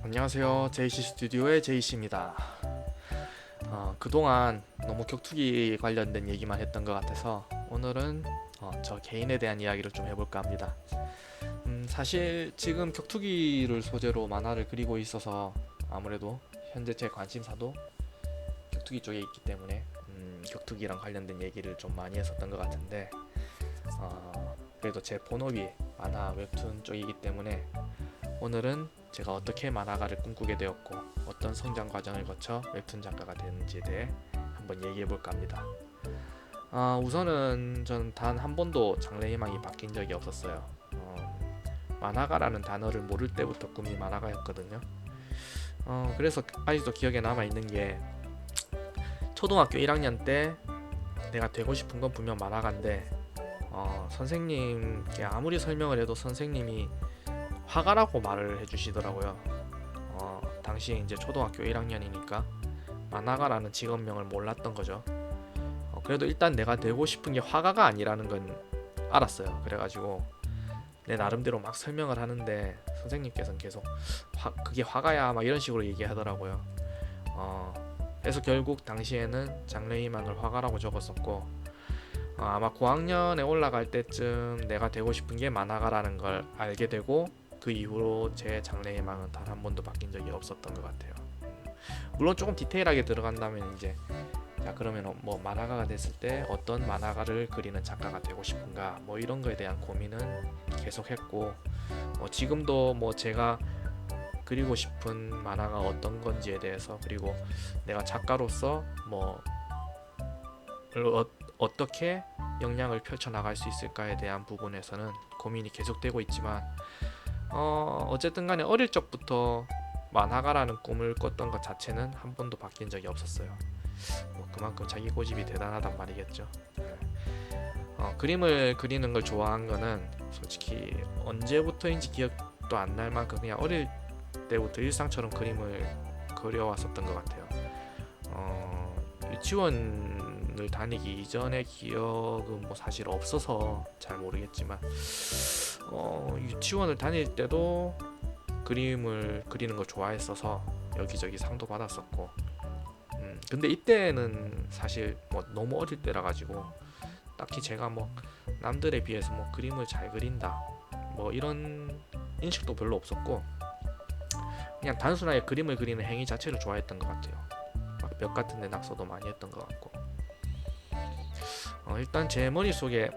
안녕하세요. JC 스튜디오의 JC입니다. 그동안 너무 격투기 관련된 얘기만 했던 것 같아서 오늘은 저 개인에 대한 이야기를 좀 해볼까 합니다. 사실 지금 격투기를 소재로 만화를 그리고 있어서 아무래도 현재 제 관심사도 격투기 쪽에 있기 때문에 격투기랑 관련된 얘기를 좀 많이 했었던 것 같은데 그래도 제 본업이 만화 웹툰 쪽이기 때문에 오늘은 제가 어떻게 만화가를 꿈꾸게 되었고 어떤 성장 과정을 거쳐 웹툰 작가가 되는지에 대해 한번 얘기해 볼까 합니다. 우선은 저는 단 한 번도 장래희망이 바뀐 적이 없었어요. 만화가라는 단어를 모를 때부터 꿈이 만화가였거든요. 그래서 아직도 기억에 남아 있는 게 초등학교 1학년 때 내가 되고 싶은 건 분명 만화가인데 선생님께 아무리 설명을 해도 선생님이 화가라고 말을 해주시더라고요. 당시에 이제 초등학교 1학년이니까 만화가라는 직업명을 몰랐던 거죠. 그래도 일단 내가 되고 싶은 게 화가가 아니라는 건 알았어요. 그래가지고 내 나름대로 막 설명을 하는데 선생님께서는 계속 그게 화가야 막 이런 식으로 얘기하더라고요. 그래서 결국 당시에는 장래희망을 화가라고 적었었고 아마 고학년에 올라갈 때쯤 내가 되고 싶은 게 만화가라는 걸 알게 되고 그 이후로 제 장래희망은 단 한 번도 바뀐 적이 없었던 것 같아요. 물론 조금 디테일하게 들어간다면 이제 자 그러면 뭐 만화가가 됐을 때 어떤 만화가를 그리는 작가가 되고 싶은가 뭐 이런 거에 대한 고민은 계속했고 지금도 뭐 제가 그리고 싶은 만화가 어떤 건지에 대해서 그리고 내가 작가로서 뭐 어떻게 역량을 펼쳐나갈 수 있을까에 대한 부분에서는 고민이 계속되고 있지만 어쨌든 간에 어릴 적부터 만화가라는 꿈을 꿨던 것 자체는 한 번도 바뀐 적이 없었어요. 뭐 그만큼 자기 고집이 대단하단 말이겠죠. 그림을 그리는 걸 좋아한 거는 솔직히 언제부터인지 기억도 안 날 만큼 그냥 어릴 때부터 일상처럼 그림을 그려왔었던 것 같아요. 유치원을 다니기 이전의 기억은 뭐 사실 없어서 잘 모르겠지만 유치원을 다닐 때도 그림을 그리는 걸 좋아했어서 여기저기 상도 받았었고 근데 이때는 사실 뭐 너무 어릴 때라 가지고 딱히 제가 뭐 남들에 비해서 뭐 그림을 잘 그린다 뭐 이런 인식도 별로 없었고 그냥 단순하게 그림을 그리는 행위 자체를 좋아했던 것 같아요. 막 벽 같은 데 낙서도 많이 했던 것 같고 일단 제 머릿속에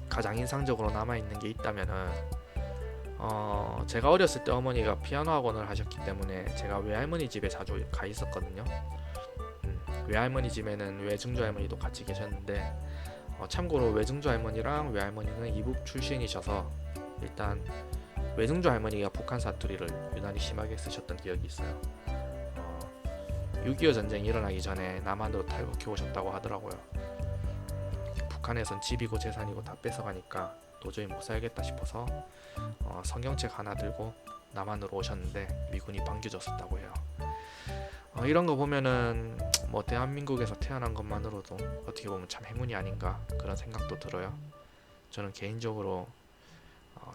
가장 인상적으로 남아있는 게 있다면은 제가 어렸을 때 어머니가 피아노 학원을 하셨기 때문에 제가 외할머니 집에 자주 가 있었거든요. 외할머니 집에는 외증조 할머니도 같이 계셨는데 참고로 외증조 할머니랑 외할머니는 이북 출신이셔서 일단 외증조 할머니가 북한 사투리를 유난히 심하게 쓰셨던 기억이 있어요. 6.25 전쟁이 일어나기 전에 남한으로 탈북해 오셨다고 하더라고요. 북한에선 집이고 재산이고 다 뺏어가니까 도저히 못 살겠다 싶어서 성경책 하나 들고 남한으로 오셨는데 미군이 반겨줬었다고 해요. 이런 거 보면은 뭐 대한민국에서 태어난 것만으로도 어떻게 보면 참 행운이 아닌가 그런 생각도 들어요. 저는 개인적으로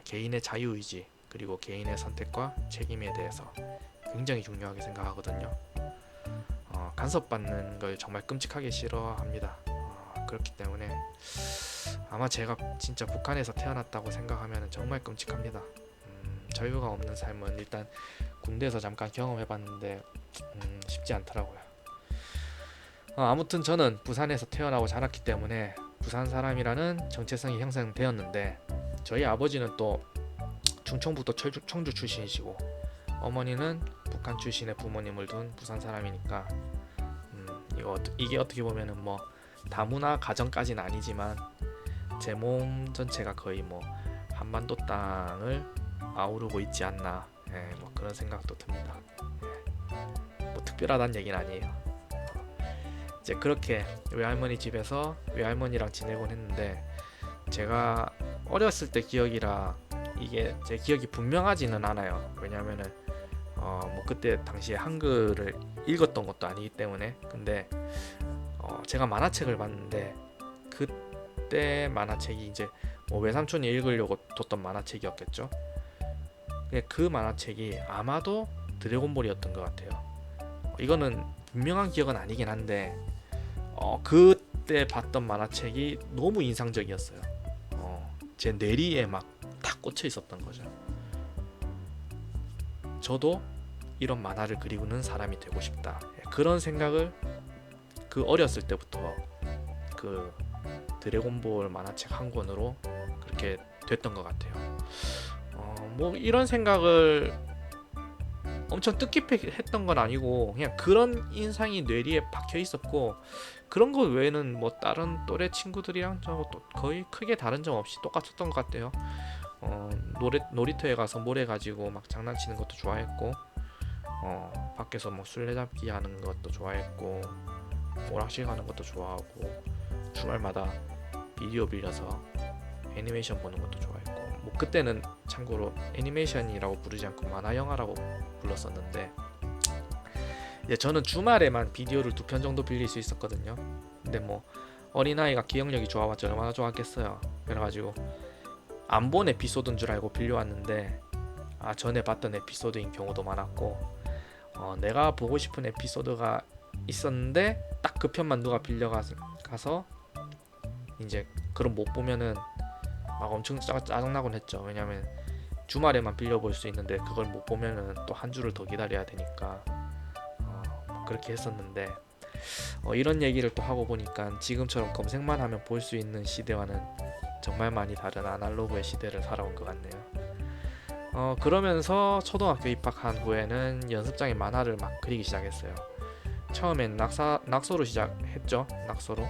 개인의 자유의지 그리고 개인의 선택과 책임에 대해서 굉장히 중요하게 생각하거든요. 간섭받는 걸 정말 끔찍하게 싫어합니다. 그렇기 때문에 아마 제가 진짜 북한에서 태어났다고 생각하면 정말 끔찍합니다. 자유가 없는 삶은 일단 군대에서 잠깐 경험해봤는데 쉽지 않더라고요. 아무튼 저는 부산에서 태어나고 자랐기 때문에 부산 사람이라는 정체성이 형성되었는데 저희 아버지는 또 충청북도 청주 출신이시고 어머니는 북한 출신의 부모님을 둔 부산 사람이니까 이게 어떻게 보면은 뭐 다문화 가정까지는 아니지만 제 몸 전체가 거의 뭐 한반도 땅을 아우르고 있지 않나 뭐 그런 생각도 듭니다. 뭐 특별하다는 얘기는 아니에요. 이제 그렇게 외할머니 집에서 외할머니랑 지내곤 했는데 제가 어렸을 때 기억이라 이게 제 기억이 분명하지는 않아요. 왜냐면은 뭐 그때 당시에 한글을 읽었던 것도 아니기 때문에 근데 제가 만화책을 봤는데 그때 만화책이 이제 뭐 외삼촌이 읽으려고 뒀던 만화책이었겠죠. 그 만화책이 아마도 드래곤볼이었던 것 같아요. 이거는 분명한 기억은 아니긴 한데 그때 봤던 만화책이 너무 인상적이었어요. 제 뇌리에 막 탁 꽂혀 있었던 거죠. 저도 이런 만화를 그리는 사람이 되고 싶다. 그런 생각을 그 어렸을 때부터 그 드래곤볼 만화책 한 권으로 그렇게 됐던 것 같아요. 뭐 이런 생각을 엄청 뜻깊게 했던 건 아니고 그냥 그런 인상이 뇌리에 박혀 있었고, 그런 거 외에는 뭐 다른 또래 친구들이랑 저 거의 크게 다른 점 없이 똑같았던 것 같아요. 놀이터에 가서 모래 가지고 막 장난치는 것도 좋아했고, 밖에서 뭐 술래잡기 하는 것도 좋아했고, 오락실 가는 것도 좋아하고, 주말마다 비디오 빌려서 애니메이션 보는 것도 좋아했고, 뭐 그때는 참고로 애니메이션이라고 부르지 않고 만화 영화라고 불렀었는데, 이제 저는 주말에만 비디오를 2편 정도 빌릴 수 있었거든요. 근데 뭐 어린아이가 기억력이 좋아봤자 얼마나 좋았겠어요. 그래가지고 안 본 에피소드인 줄 알고 빌려왔는데 전에 봤던 에피소드인 경우도 많았고, 내가 보고 싶은 에피소드가 있었는데 딱 그 편만 누가 빌려가서 이제 그럼 못 보면은 막 엄청 짜증나곤 했죠. 왜냐면 주말에만 빌려볼 수 있는데 그걸 못 보면은 또 한 주를 더 기다려야 되니까 그렇게 했었는데, 이런 얘기를 또 하고 보니까 지금처럼 검색만 하면 볼 수 있는 시대와는 정말 많이 다른 아날로그의 시대를 살아온 것 같네요. 그러면서 초등학교 입학한 후에는 연습장에 만화를 막 그리기 시작했어요. 처음엔 낙서로 시작했죠. 낙서로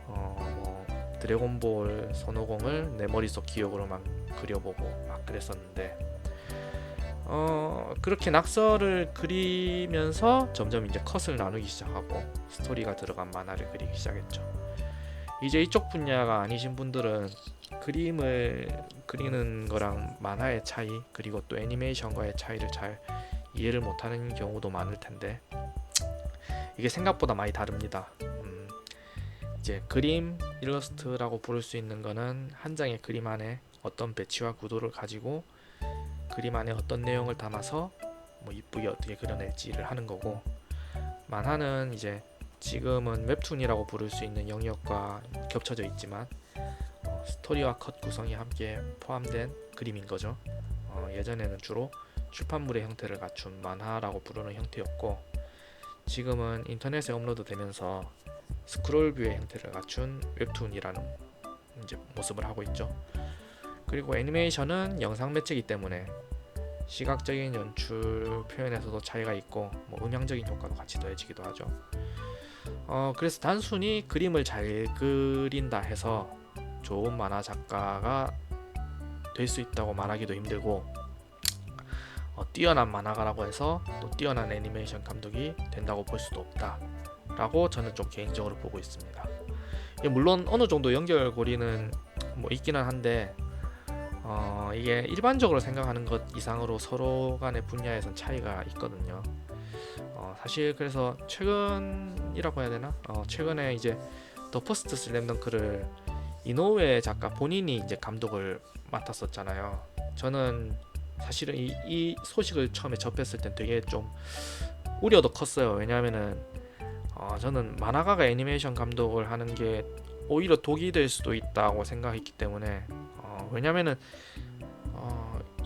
뭐 드래곤볼 손오공을 내 머릿속 기억으로만 그려보고 막 그랬었는데, 그렇게 낙서를 그리면서 점점 이제 컷을 나누기 시작하고 스토리가 들어간 만화를 그리기 시작했죠. 이제 이쪽 분야가 아니신 분들은 그림을 그리는 거랑 만화의 차이, 그리고 또 애니메이션과의 차이를 잘 이해를 못하는 경우도 많을 텐데, 이게 생각보다 많이 다릅니다. 이제 그림, 일러스트라고 부를 수 있는 거는 한 장의 그림 안에 어떤 배치와 구도를 가지고 그림 안에 어떤 내용을 담아서 뭐 이쁘게 어떻게 그려낼지를 하는 거고, 만화는 이제 지금은 웹툰이라고 부를 수 있는 영역과 겹쳐져 있지만 스토리와 컷 구성이 함께 포함된 그림인 거죠. 예전에는 주로 출판물의 형태를 갖춘 만화라고 부르는 형태였고, 지금은 인터넷에 업로드 되면서 스크롤 뷰의 형태를 갖춘 웹툰이라는 이제 모습을 하고 있죠. 그리고 애니메이션은 영상 매체이기 때문에 시각적인 연출 표현에서도 차이가 있고, 뭐 음향적인 효과도 같이 더해지기도 하죠. 그래서 단순히 그림을 잘 그린다 해서 좋은 만화 작가가 될 수 있다고 말하기도 힘들고, 뛰어난 만화가라고 해서 또 뛰어난 애니메이션 감독이 된다고 볼 수도 없다라고 저는 좀 개인적으로 보고 있습니다. 물론 어느 정도 연결고리는 뭐 있기는 한데, 이게 일반적으로 생각하는 것 이상으로 서로 간의 분야에선 차이가 있거든요. 사실 그래서 최근이라고 해야 되나? 최근에 이제 더 퍼스트 슬램덩크를 이노우에 작가 본인이 이제 감독을 맡았었잖아요. 저는 사실은 이 소식을 처음에 접했을 땐 되게 좀 우려도 컸어요. 왜냐하면은 저는 만화가가 애니메이션 감독을 하는 게 오히려 독이 될 수도 있다고 생각했기 때문에, 왜냐면은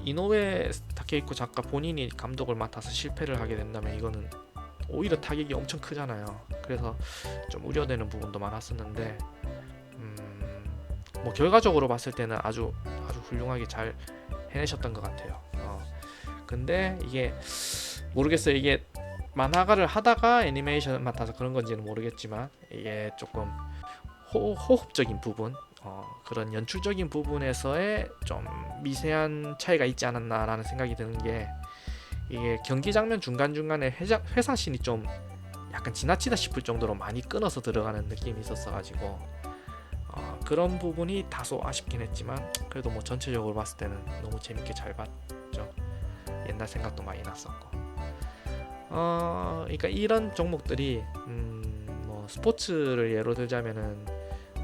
이노우에 타케이코 작가 본인이 감독을 맡아서 실패를 하게 된다면 이거는 오히려 타격이 엄청 크잖아요. 그래서 좀 우려되는 부분도 많았었는데, 뭐 결과적으로 봤을 때는 아주 훌륭하게 잘 해내셨던 것 같아요. 근데 이게 모르겠어요. 이게 만화가를 하다가 애니메이션을 맡아서 그런 건지는 모르겠지만, 이게 조금 호흡적인 부분, 그런 연출적인 부분에서의 좀 미세한 차이가 있지 않았나라는 생각이 드는 게, 이게 경기 장면 중간중간에 회사신이 좀 약간 지나치다 싶을 정도로 많이 끊어서 들어가는 느낌이 있었어가지고 그런 부분이 다소 아쉽긴 했지만, 그래도 뭐 전체적으로 봤을 때는 너무 재밌게 잘 봤죠. 옛날 생각도 많이 났었고, 그러니까 이런 종목들이 뭐 스포츠를 예로 들자면은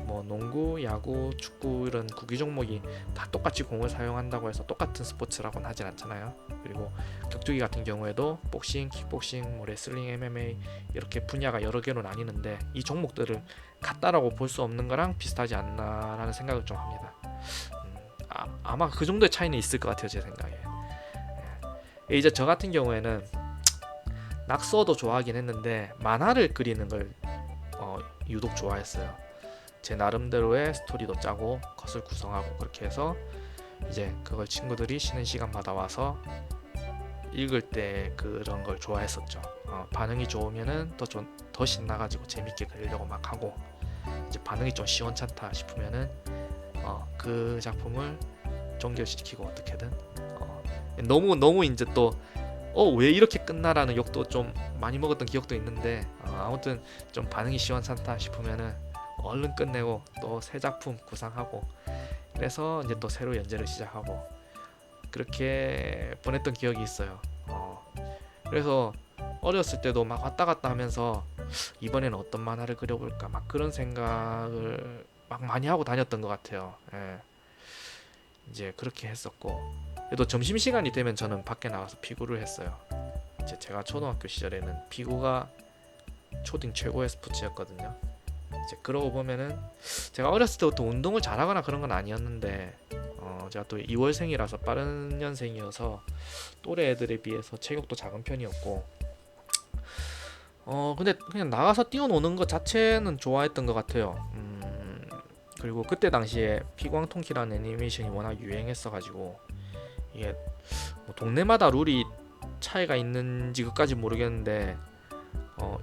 뭐 농구, 야구, 축구 이런 구기 종목이 다 똑같이 공을 사용한다고 해서 똑같은 스포츠라고는 하진 않잖아요. 그리고 격투기 같은 경우에도 복싱, 킥복싱, 뭐 레슬링, MMA 이렇게 분야가 여러 개로 나뉘는데 이 종목들을 같다라고 볼 수 없는 거랑 비슷하지 않나라는 생각을 좀 합니다. 아마 그 정도의 차이는 있을 것 같아요, 제 생각에. 이제 저 같은 경우에는 낙서도 좋아하긴 했는데 만화를 그리는 걸 유독 좋아했어요. 제 나름대로의 스토리도 짜고 컷을 구성하고 그렇게 해서 이제 그걸 친구들이 쉬는 시간마다 와서 읽을 때 그런 걸 좋아했었죠. 반응이 좋으면은 더 신나가지고 재밌게 그리려고 막 하고, 이제 반응이 좀 시원찮다 싶으면은 그 작품을 종결시키고 어떻게든 너무 이제 또 왜 이렇게 끝나라는 욕도 좀 많이 먹었던 기억도 있는데, 아무튼 좀 반응이 시원찮다 싶으면은 얼른 끝내고 또 새 작품 구상하고, 그래서 이제 또 새로 연재를 시작하고 그렇게 보냈던 기억이 있어요. 그래서 어렸을 때도 막 왔다 갔다 하면서 이번에는 어떤 만화를 그려볼까 막 그런 생각을 막 많이 하고 다녔던 것 같아요. 이제 그렇게 했었고, 그래도 점심시간이 되면 저는 밖에 나가서 피구를 했어요. 이제 제가 초등학교 시절에는 피구가 초딩 최고의 스포츠였거든요. 이제 그러고 보면은 제가 어렸을 때부터 운동을 잘하거나 그런 건 아니었는데, 제가 또 2월생이라서 빠른 년생이어서 또래 애들에 비해서 체격도 작은 편이었고, 근데 그냥 나가서 뛰어노는 것 자체는 좋아했던 것 같아요. 그리고 그때 당시에 피광통키라는 애니메이션이 워낙 유행했어가지고, 이게 뭐 동네마다 룰이 차이가 있는지 그까지 모르겠는데,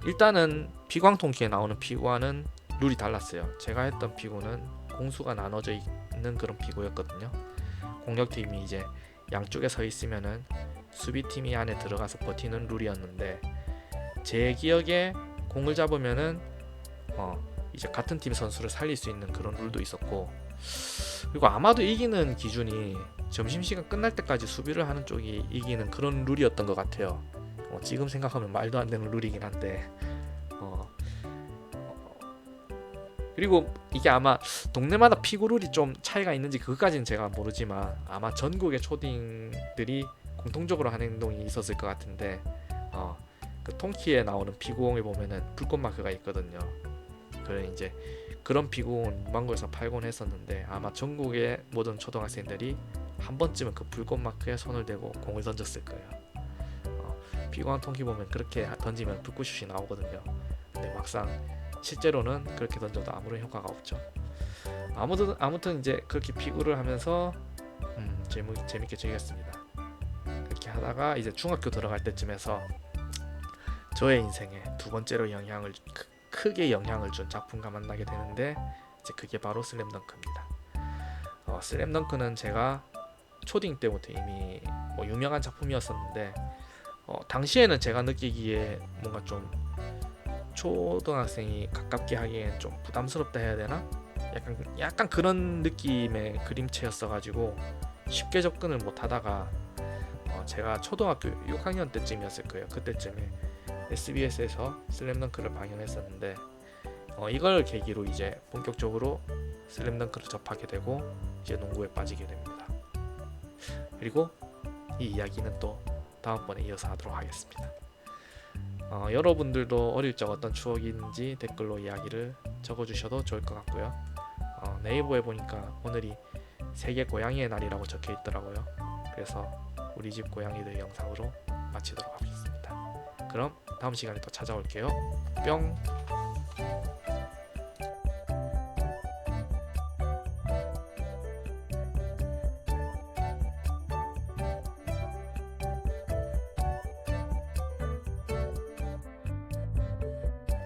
일단은 피광통키에 나오는 피구와는 룰이 달랐어요. 제가 했던 피구는 공수가 나눠져 있는 그런 피구였거든요. 공격팀이 이제 양쪽에 서 있으면은 수비팀이 안에 들어가서 버티는 룰이었는데, 제 기억에 공을 잡으면은 이제 같은 팀 선수를 살릴 수 있는 그런 룰도 있었고, 그리고 아마도 이기는 기준이 점심시간 끝날 때까지 수비를 하는 쪽이 이기는 그런 룰이었던 것 같아요. 지금 생각하면 말도 안 되는 룰이긴 한데, 그리고 이게 아마 동네마다 피구 룰이 좀 차이가 있는지 그것까지는 제가 모르지만, 아마 전국의 초딩들이 공통적으로 하는 행동이 있었을 것 같은데, 그 통키에 나오는 피구공을 보면은 불꽃 마크가 있거든요. 그래 이제 그런 피구공은 문방구에서 팔곤 했었는데, 아마 전국의 모든 초등학생들이 한 번쯤은 그 불꽃 마크에 손을 대고 공을 던졌을 거예요. 피구왕 통키 보면 그렇게 던지면 불꽃슛이 나오거든요. 근데 막상 실제로는 그렇게 던져도 아무런 효과가 없죠. 아무튼 이제 그렇게 피구를 하면서 재밌게 즐겼습니다. 그렇게 하다가 이제 중학교 들어갈 때쯤에서 저의 인생에 두 번째로 크게 영향을 준 작품과 만나게 되는데, 이제 그게 바로 슬램덩크입니다. 슬램덩크는 제가 초딩 때부터 이미 뭐 유명한 작품이었었는데, 당시에는 제가 느끼기에 뭔가 좀 초등학생이 가깝게 하기엔 좀 부담스럽다 해야 되나? 약간 그런 느낌의 그림체였어가지고 쉽게 접근을 못하다가, 제가 초등학교 6학년 때쯤이었을 거예요. 그때쯤에 SBS에서 슬램덩크를 방영했었는데, 이걸 계기로 이제 본격적으로 슬램덩크를 접하게 되고 이제 농구에 빠지게 됩니다. 그리고 이 이야기는 또 다음번에 이어서 하도록 하겠습니다. 여러분들도 어릴 적 어떤 추억이 있는지 댓글로 이야기를 적어주셔도 좋을 것 같고요. 네이버에 보니까 오늘이 세계 고양이의 날이라고 적혀 있더라고요. 그래서 우리 집 고양이들 영상으로 마치도록 하겠습니다. 그럼 다음 시간에 또 찾아올게요. 뿅.